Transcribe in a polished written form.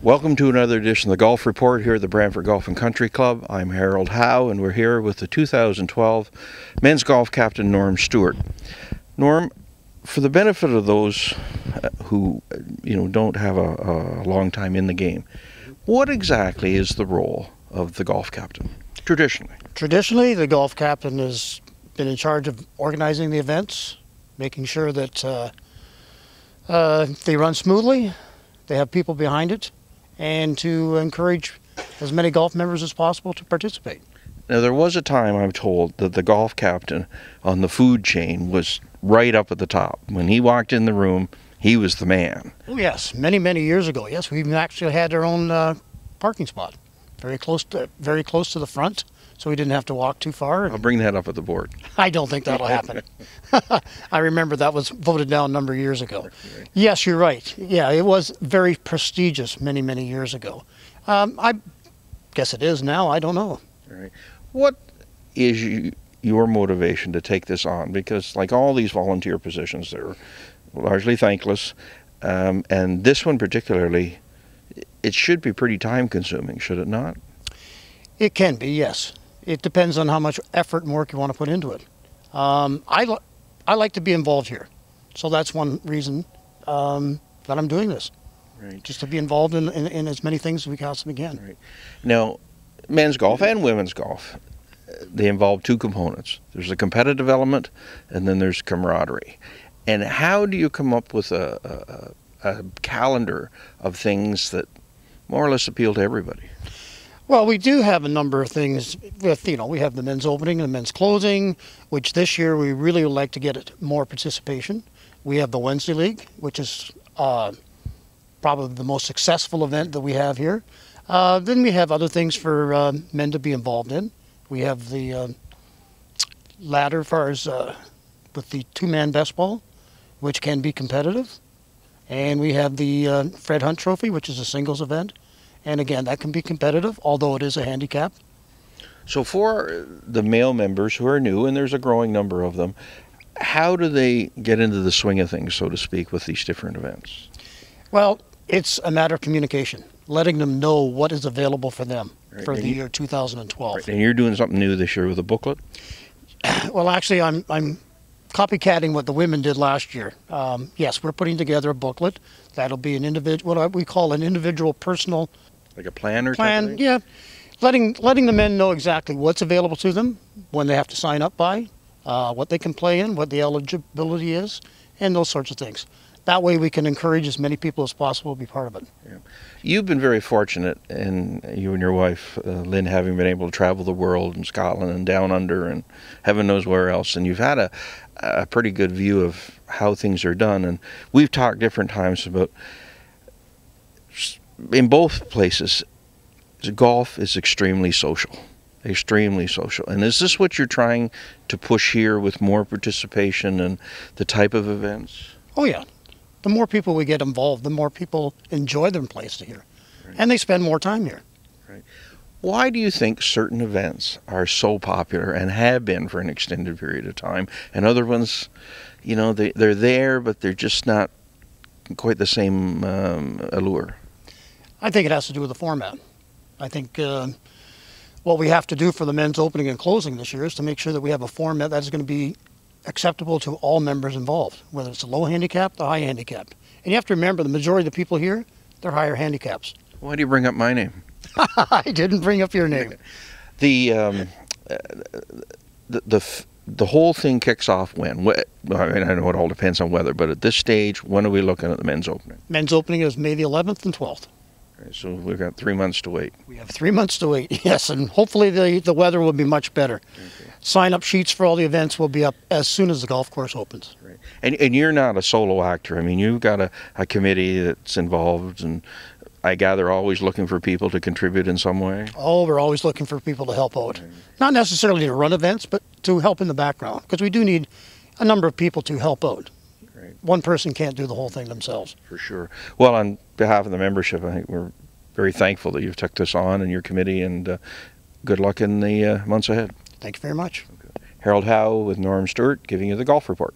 Welcome to another edition of the Golf Report here at the Brantford Golf and Country Club. I'm Harold Howe, and we're here with the 2012 men's golf captain, Norm Stewart. Norm, for the benefit of those who don't have a long time in the game, what exactly is the role of the golf captain, traditionally? Traditionally, the golf captain has been in charge of organizing the events, making sure that they run smoothly, they have people behind it, and to encourage as many golf members as possible to participate. Now, there was a time, I'm told, that the golf captain on the food chain was right up at the top. When he walked in the room, he was the man. Oh yes, many, many years ago. Yes, we actually had our own parking spot, very close to the front, so we didn't have to walk too far. I'll bring that up at the board. I don't think that'll happen. I remember that was voted down a number of years ago. Yes, you're right. Yeah, it was very prestigious many, many years ago. I guess it is now. I don't know. Right. What is your motivation to take this on? Because like all these volunteer positions, they're largely thankless. And this one particularly, it should be pretty time consuming, should it not? It can be, yes. It depends on how much effort and work you want to put into it. I like to be involved here. So that's one reason that I'm doing this. Right. Just to be involved in as many things as we possibly can. Right. Now, men's golf and women's golf, they involve two components. There's a competitive element, and then there's camaraderie. And how do you come up with a calendar of things that more or less appeal to everybody? Well, we do have a number of things with, we have the men's opening and the men's closing, which this year we really would like to get more participation. We have the Wednesday League, which is probably the most successful event that we have here. Then we have other things for men to be involved in. We have the ladder as far as with the two-man best ball, which can be competitive. And we have the Fred Hunt Trophy, which is a singles event. And again, that can be competitive, although it is a handicap. So for the male members who are new, and there's a growing number of them, how do they get into the swing of things, so to speak, with these different events? Well, it's a matter of communication, letting them know what is available for them for and the year 2012. Right. And you're doing something new this year with a booklet? Well, actually, I'm copycatting what the women did last year. Yes, we're putting together a booklet. That'll be an individual, what we call an individual personal like a plan or plan. Something? Yeah, letting the men know exactly what's available to them, when they have to sign up by, what they can play in, what the eligibility is, and those sorts of things. That way we can encourage as many people as possible to be part of it. Yeah. You've been very fortunate, and you and your wife, Lynn, having been able to travel the world in Scotland and down under and heaven knows where else, and you've had a pretty good view of how things are done. And we've talked different times about, in both places, golf is extremely social. Extremely social. And is this what you're trying to push here with more participation and the type of events? Oh yeah. The more people we get involved, the more people enjoy their place here. Right. And they spend more time here. Right. Why do you think certain events are so popular and have been for an extended period of time, and other ones, they're there, but they're just not quite the same allure? I think it has to do with the format. I think what we have to do for the men's opening and closing this year is to make sure that we have a format that's going to be acceptable to all members involved, whether it's a low handicap, the high handicap. And you have to remember, the majority of the people here, they're higher handicaps. Why do you bring up my name? I didn't bring up your name. The whole thing kicks off when? Well, I know it all depends on weather, but at this stage, when are we looking at the men's opening? Men's opening is May the 11th and 12th. Okay, so we've got 3 months to wait. We have 3 months to wait, yes, and hopefully the weather will be much better. Okay. Sign-up sheets for all the events will be up as soon as the golf course opens. Right. And you're not a solo actor. I mean, you've got a committee that's involved, and I gather always looking for people to contribute in some way. Oh, we're always looking for people to help out. Right. Not necessarily to run events, but to help in the background, because we do need a number of people to help out. Right. One person can't do the whole thing themselves. For sure. Well, on behalf of the membership, I think we're very thankful that you've took this on and your committee, and good luck in the months ahead. Thank you very much. Okay. Harold Howe with Norm Stewart giving you the Golf Report.